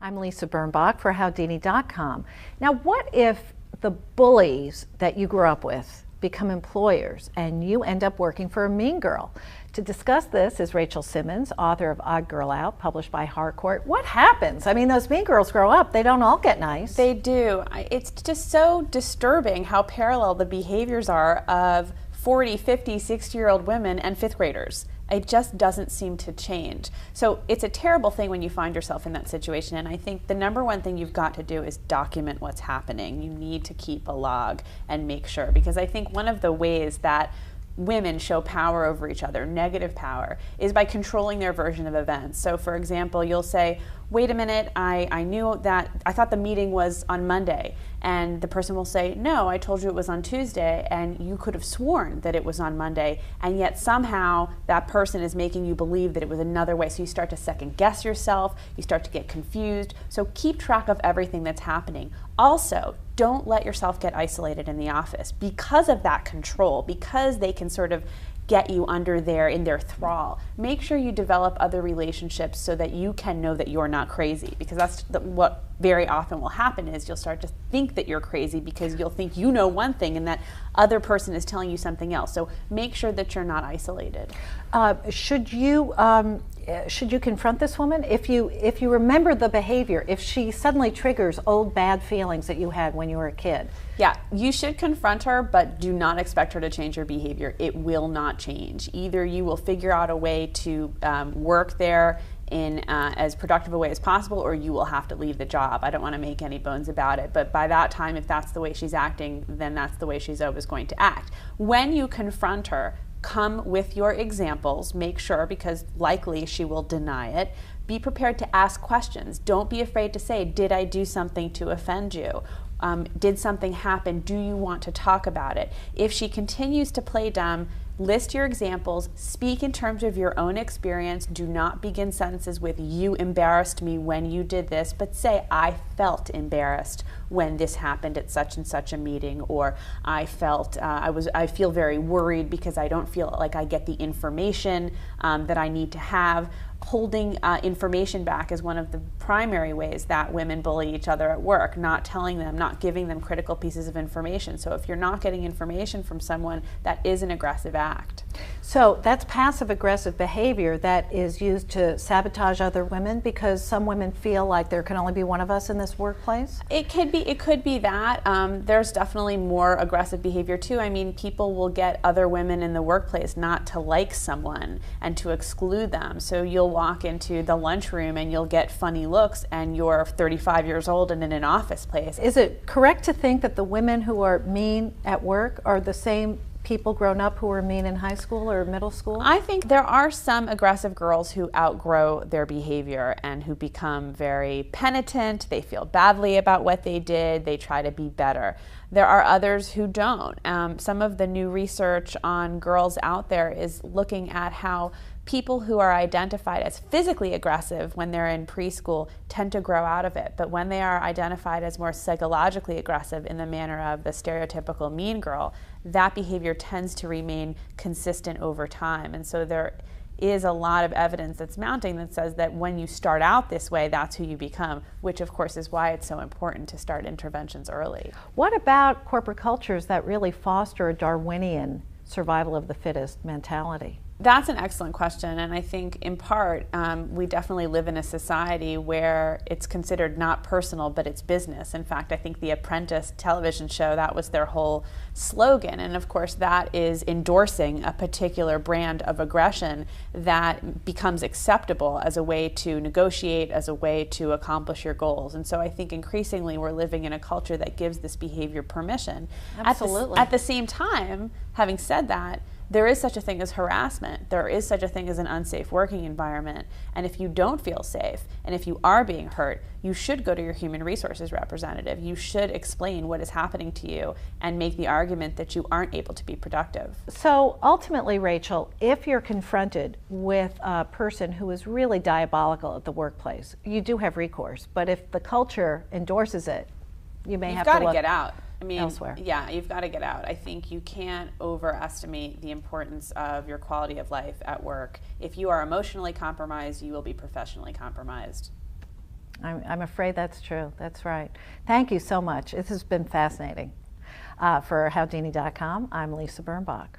I'm Lisa Birnbach for Howdini.com. Now, what if the bullies that you grew up with become employers and you end up working for a mean girl? To discuss this is Rachel Simmons, author of Odd Girl Out, published by Harcourt. What happens? I mean, those mean girls grow up. They don't all get nice. They do. It's just so disturbing how parallel the behaviors are of 40, 50, 60-year-old women and fifth graders. It just doesn't seem to change. So it's a terrible thing when you find yourself in that situation, and I think the number one thing you've got to do is document what's happening. You need to keep a log and make sure, because I think one of the ways that women show power over each other, negative power, is by controlling their version of events. So for example, you'll say, wait a minute, I thought the meeting was on Monday. And the person will say, no, I told you it was on Tuesday, and you could have sworn that it was on Monday, and yet somehow that person is making you believe that it was another way. So you start to second guess yourself, you start to get confused. So keep track of everything that's happening. Also, don't let yourself get isolated in the office because of that control, because they can sort of get you in their thrall. Make sure you develop other relationships so that you can know that you're not crazy, because that's what very often will happen is you'll start to think that you're crazy because you'll think you know one thing and that other person is telling you something else. So make sure that you're not isolated. Should you confront this woman if you remember the behavior, if she suddenly triggers old bad feelings that you had when you were a kid? Yeah, you should confront her, but do not expect her to change her behavior. It will not change. Either you will figure out a way to work there in as productive a way as possible, or you will have to leave the job. I don't want to make any bones about it, but by that time, if that's the way she's acting, then that's the way she's always going to act. When you confront her, come with your examples, make sure, because likely she will deny it. Be prepared to ask questions. Don't be afraid to say, did I do something to offend you? Did something happen? Do you want to talk about it? If she continues to play dumb, list your examples, speak in terms of your own experience. Do not begin sentences with, you embarrassed me when you did this, but say, I felt embarrassed when this happened at such and such a meeting, or I feel very worried because I don't feel like I get the information that I need to have. Holding information back is one of the primary ways that women bully each other at work, not telling them, not giving them critical pieces of information. So if you're not getting information from someone, that is an aggressive act. So that's passive-aggressive behavior that is used to sabotage other women because some women feel like there can only be one of us in this workplace? It could be that. There's definitely more aggressive behavior too. I mean, people will get other women in the workplace not to like someone and to exclude them. So you'll walk into the lunchroom and you'll get funny looks and you're 35 years old and in an office place. Is it correct to think that the women who are mean at work are the same people grown up who were mean in high school or middle school? I think there are some aggressive girls who outgrow their behavior and who become very penitent. They feel badly about what they did. They try to be better. There are others who don't. Some of the new research on girls out there is looking at how people who are identified as physically aggressive when they're in preschool tend to grow out of it. But when they are identified as more psychologically aggressive in the manner of the stereotypical mean girl, that behavior tends to remain consistent over time. And so there is a lot of evidence that's mounting that says that when you start out this way, that's who you become, which of course is why it's so important to start interventions early. What about corporate cultures that really foster a Darwinian survival of the fittest mentality? That's an excellent question, and I think in part we definitely live in a society where it's considered not personal but it's business. In fact, I think the Apprentice television show, that was their whole slogan, and of course that is endorsing a particular brand of aggression that becomes acceptable as a way to negotiate, as a way to accomplish your goals. And so I think increasingly we're living in a culture that gives this behavior permission. Absolutely. At the same time, having said that, there is such a thing as harassment. There is such a thing as an unsafe working environment. And if you don't feel safe, and if you are being hurt, you should go to your human resources representative. You should explain what is happening to you and make the argument that you aren't able to be productive. So ultimately, Rachel, if you're confronted with a person who is really diabolical at the workplace, you do have recourse. But if the culture endorses it, you may have to You've got to get out. I mean, elsewhere. Yeah, you've got to get out. I think you can't overestimate the importance of your quality of life at work. If you are emotionally compromised, you will be professionally compromised. I'm afraid that's true. That's right. Thank you so much. This has been fascinating. For howdini.com, I'm Lisa Birnbach.